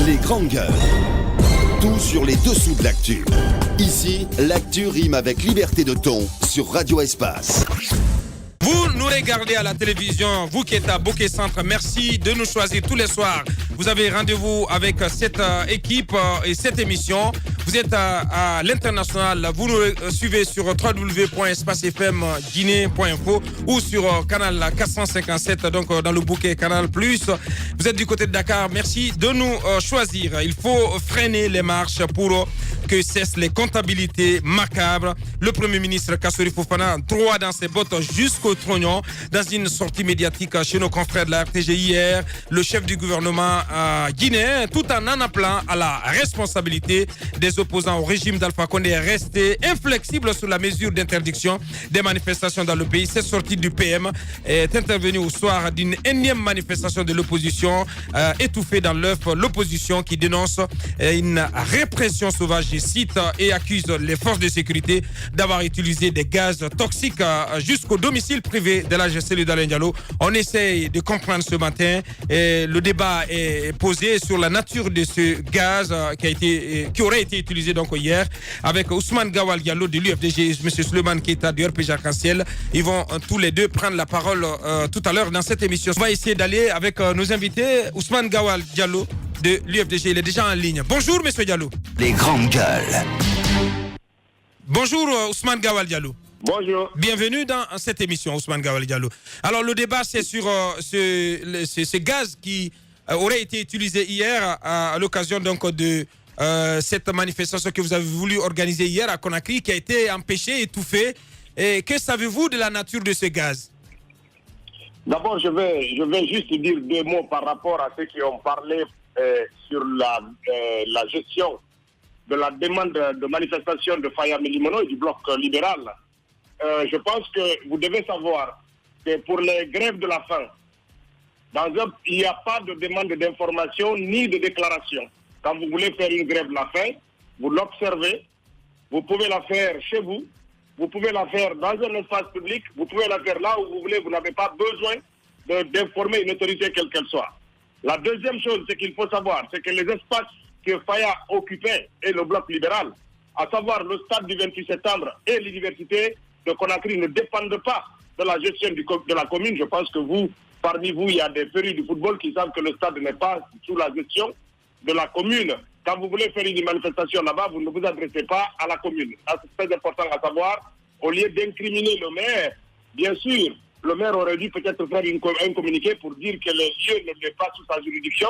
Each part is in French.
Les grandes gueules. Tout sur les dessous de l'actu. Ici, l'actu rime avec liberté de ton sur Radio Espace. Vous nous regardez à la télévision, vous qui êtes à Bokeh Centre, merci de nous choisir tous les soirs. Vous avez rendez-vous avec cette équipe et cette émission. Vous êtes à l'international, vous nous suivez sur www.espacefmguinée.info ou sur canal 457, donc dans le bouquet Canal+. Vous êtes du côté de Dakar, merci de nous choisir. Il faut freiner les marches pour que cessent les comptabilités macabres. Le Premier ministre Kassory Fofana, droit dans ses bottes jusqu'au trognon, dans une sortie médiatique chez nos confrères de la RTG hier, le chef du gouvernement guinéen, tout en appelant à la responsabilité des opposants au régime d'Alpha Condé, est resté inflexible sur la mesure d'interdiction des manifestations dans le pays. Cette sortie du PM est intervenue au soir d'une énième manifestation de l'opposition, étouffée dans l'œuf. L'opposition qui dénonce une répression sauvage, je cite, et accuse les forces de sécurité d'avoir utilisé des gaz toxiques jusqu'au domicile privé de l'AG Cellou Dalein Diallo. On essaye de comprendre ce matin et le débat est posé sur la nature de ce gaz qui aurait été utilisé donc hier avec Ousmane Gawal Diallo de l'UFDG et M. Souleymane Keita du RPG Arc-en-Ciel. Ils vont tous les deux prendre la parole tout à l'heure dans cette émission. On va essayer d'aller avec nos invités. Ousmane Gawal Diallo de l'UFDG, il est déjà en ligne. Bonjour M. Diallo. Les grandes gueules. Bonjour Ousmane Gawal Diallo. Bonjour. Bienvenue dans cette émission, Ousmane Gawal Diallo. Alors, le débat, c'est sur ce gaz qui aurait été utilisé hier à l'occasion donc de cette manifestation que vous avez voulu organiser hier à Conakry, qui a été empêchée, étouffée. Et que savez-vous de la nature de ce gaz? D'abord, je vais juste dire deux mots par rapport à ceux qui ont parlé sur la gestion de la demande de manifestation de Faya Milimono et du bloc libéral. Je pense que vous devez savoir que pour les grèves de la faim, il n'y a pas de demande d'information ni de déclaration. Quand vous voulez faire une grève de la faim, vous l'observez, vous pouvez la faire chez vous, vous pouvez la faire dans un espace public, vous pouvez la faire là où vous voulez, vous n'avez pas besoin d'informer une autorité quelle qu'elle soit. La deuxième chose, c'est qu'il faut savoir, c'est que les espaces que Faya occupait et le bloc libéral, à savoir le stade du 28 septembre et l'université de Conakry, ne dépendent pas de la gestion de la commune. Je pense que parmi vous, il y a des férus du football qui savent que le stade n'est pas sous la gestion de la commune. Quand vous voulez faire une manifestation là-bas, vous ne vous adressez pas à la commune. C'est très important à savoir. Au lieu d'incriminer le maire, bien sûr, le maire aurait dû peut-être faire un communiqué pour dire que le lieu n'est pas sous sa juridiction.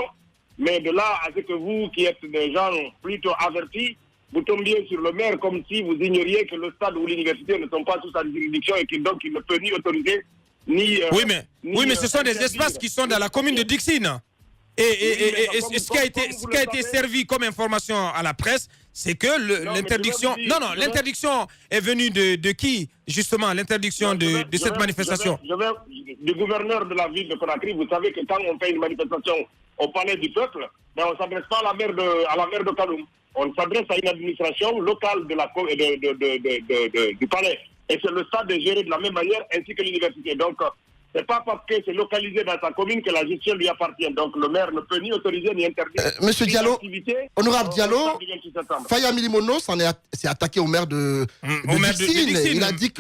Mais de là à ce que vous, qui êtes des gens plutôt avertis, vous tombiez sur le maire comme si vous ignoriez que le stade ou l'université ne sont pas sous sa juridiction et qu'il donc il ne peut ni autoriser ni... oui, mais ce sont des espaces qui sont dans la commune de Dixine. Et ce qui a été servi comme information à la presse, c'est que l'interdiction... l'interdiction est venue de qui, justement, l'interdiction de cette manifestation? Du gouverneur de la ville de Conakry. Vous savez que quand on fait une manifestation au palais du peuple, on ne s'adresse pas à la maire de Kaloum. On s'adresse à une administration locale du palais. Et c'est le stade est géré de la même manière, ainsi que l'université. Donc, c'est pas parce que c'est localisé dans sa commune que la gestion lui appartient. Donc, le maire ne peut ni autoriser ni interdire. Monsieur Diallo, honorable Diallo, Faya Milimono s'est attaqué au maire de Dixine. Il a dit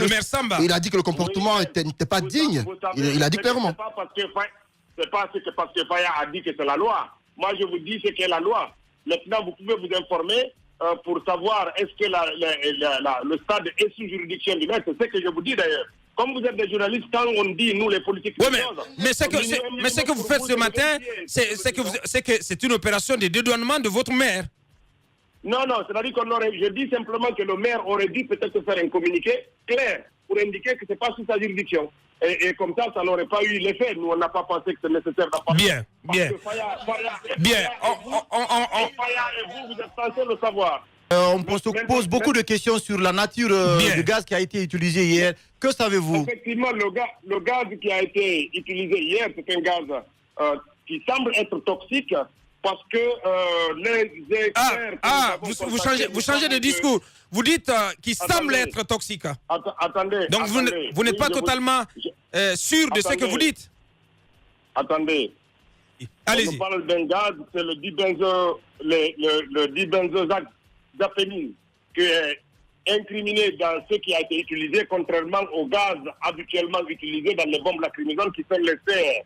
que le comportement n'était pas digne. Il a dit clairement. C'est pas parce que Faya a dit que c'est la loi. Moi, je vous dis ce qu'est la loi. Maintenant, vous pouvez vous informer pour savoir est-ce que le stade est sous juridiction du maire. C'est ce que je vous dis d'ailleurs. Comme vous êtes des journalistes, quand on dit, nous, les politiques... Oui, mais ce que vous faites ce matin, c'est que c'est une opération de dédouanement de votre maire. Non, c'est-à-dire je dis simplement que le maire aurait dû peut-être faire un communiqué clair pour indiquer que ce n'est pas sous sa juridiction. Et comme ça n'aurait pas eu l'effet. Nous, on n'a pas pensé que c'est nécessaire d'apporter. Bien. Faya et vous êtes censés le savoir. On pose beaucoup de questions sur la nature du gaz qui a été utilisé hier. Que savez-vous? Effectivement, le gaz qui a été utilisé hier, c'est un gaz qui semble être toxique parce que les experts... vous changez de discours. Vous dites qu'il semble être toxique. Attendez. Donc vous n'êtes pas totalement sûr de ce que vous dites. Attendez. allez-y. On parle d'un gaz, c'est le dibenzodazéphénine qui est incriminé dans ce qui a été utilisé, contrairement au gaz habituellement utilisé dans les bombes lacrymogènes qui sont les CR.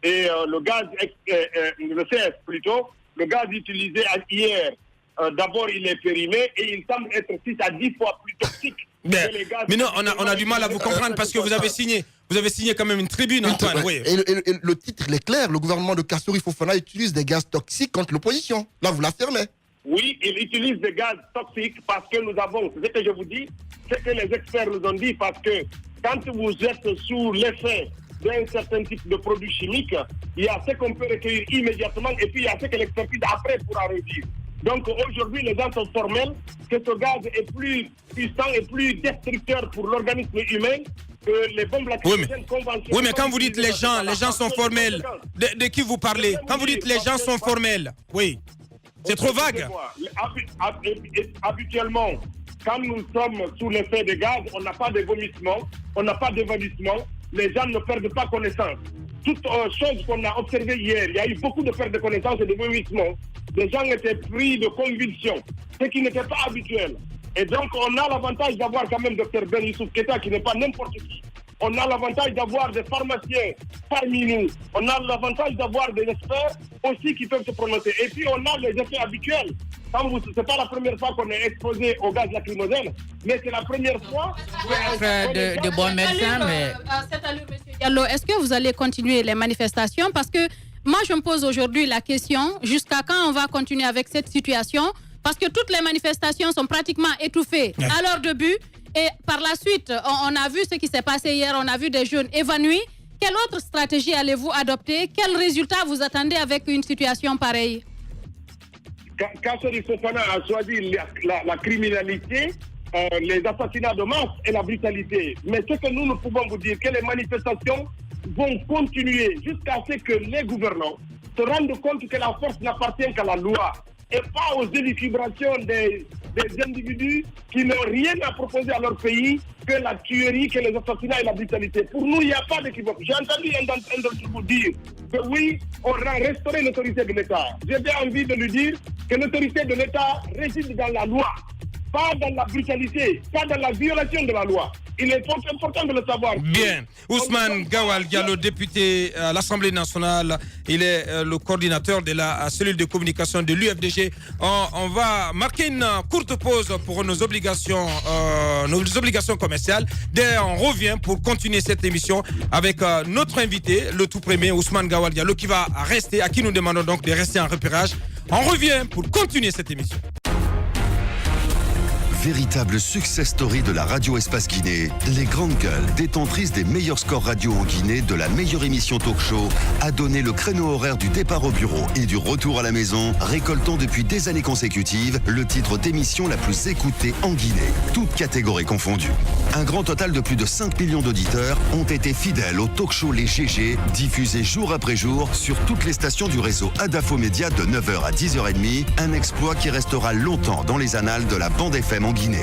Et le CS plutôt, le gaz utilisé hier, d'abord il est périmé et il semble être 6 à 10 fois plus toxique. Mais non, on a du mal à vous comprendre parce que vous avez signé quand même une tribune, Antoine. Oui. Et le titre, il est clair, le gouvernement de Kassory Fofana utilise des gaz toxiques contre l'opposition. Là, vous l'affirmez. Oui, il utilise des gaz toxiques parce que nous avons, c'est ce que je vous dis, c'est que les experts nous ont dit, parce que quand vous êtes sous l'effet d'un certain type de produits chimiques, il y a ce qu'on peut recueillir immédiatement et puis il y a ce que l'expertise après pourra redire. Donc aujourd'hui, les gens sont formels que ce gaz est plus puissant et plus destructeur pour l'organisme humain que les bombes lacrymogènes conventionnelles. Oui, mais quand vous dites les gens sont formels, de qui vous parlez? Quand vous dites les gens sont formels, oui. C'est trop vague. Habituellement, quand nous sommes sous l'effet des gaz, on n'a pas de vomissement, on n'a pas d'évanouissement, les gens ne perdent pas connaissance. Toute chose qu'on a observée hier, il y a eu beaucoup de perte de connaissance et de vomissement. Les gens étaient pris de convulsions, ce qui n'était pas habituel. Et donc, on a l'avantage d'avoir quand même Dr Ben Youssouf Keita, qui n'est pas n'importe qui. On a l'avantage d'avoir des pharmaciens parmi nous. On a l'avantage d'avoir des experts aussi qui peuvent se prononcer. Et puis, on a les effets habituels. Ce n'est pas la première fois qu'on est exposé au gaz lacrymogène, mais c'est la première fois... de bons médecins, mais... Cette allure, M. Diallo, est-ce que vous allez continuer les manifestations? Parce que moi, je me pose aujourd'hui la question, jusqu'à quand on va continuer avec cette situation? Parce que toutes les manifestations sont pratiquement étouffées à leur début. Et par la suite, on a vu ce qui s'est passé hier, on a vu des jeunes évanouis. Quelle autre stratégie allez-vous adopter? Quel résultat vous attendez avec une situation pareille? Kassory Fofana a choisi la criminalité, les assassinats de masse et la brutalité. Mais ce que nous pouvons vous dire, que les manifestations vont continuer jusqu'à ce que les gouvernants se rendent compte que la force n'appartient qu'à la loi et pas aux élucubrations des individus qui n'ont rien à proposer à leur pays que la tuerie, que les assassinats et la brutalité. Pour nous, il n'y a pas d'équivoque. J'ai entendu un d'entre vous dire que oui, on va restaurer l'autorité de l'État. J'ai bien envie de lui dire que l'autorité de l'État réside dans la loi, pas dans la brutalité, pas dans la violation de la loi. Il est important de le savoir. Bien. Ousmane Gawal Diallo, député à l'Assemblée nationale, il est le coordinateur de la cellule de communication de l'UFDG. On va marquer une courte pause pour nos obligations commerciales. D'ailleurs, on revient pour continuer cette émission avec notre invité, le tout premier, Ousmane Gawal Diallo, qui va rester, à qui nous demandons donc de rester en repérage. On revient pour continuer cette émission. Véritable success story de la radio Espace Guinée, les grandes gueules, détentrices des meilleurs scores radio en Guinée, de la meilleure émission talk show, a donné le créneau horaire du départ au bureau et du retour à la maison, récoltant depuis des années consécutives le titre d'émission la plus écoutée en Guinée, toutes catégories confondues. Un grand total de plus de 5 millions d'auditeurs ont été fidèles au talk show Les GG, diffusé jour après jour sur toutes les stations du réseau Adafo Média de 9h à 10h30, un exploit qui restera longtemps dans les annales de la bande FM en Guinée.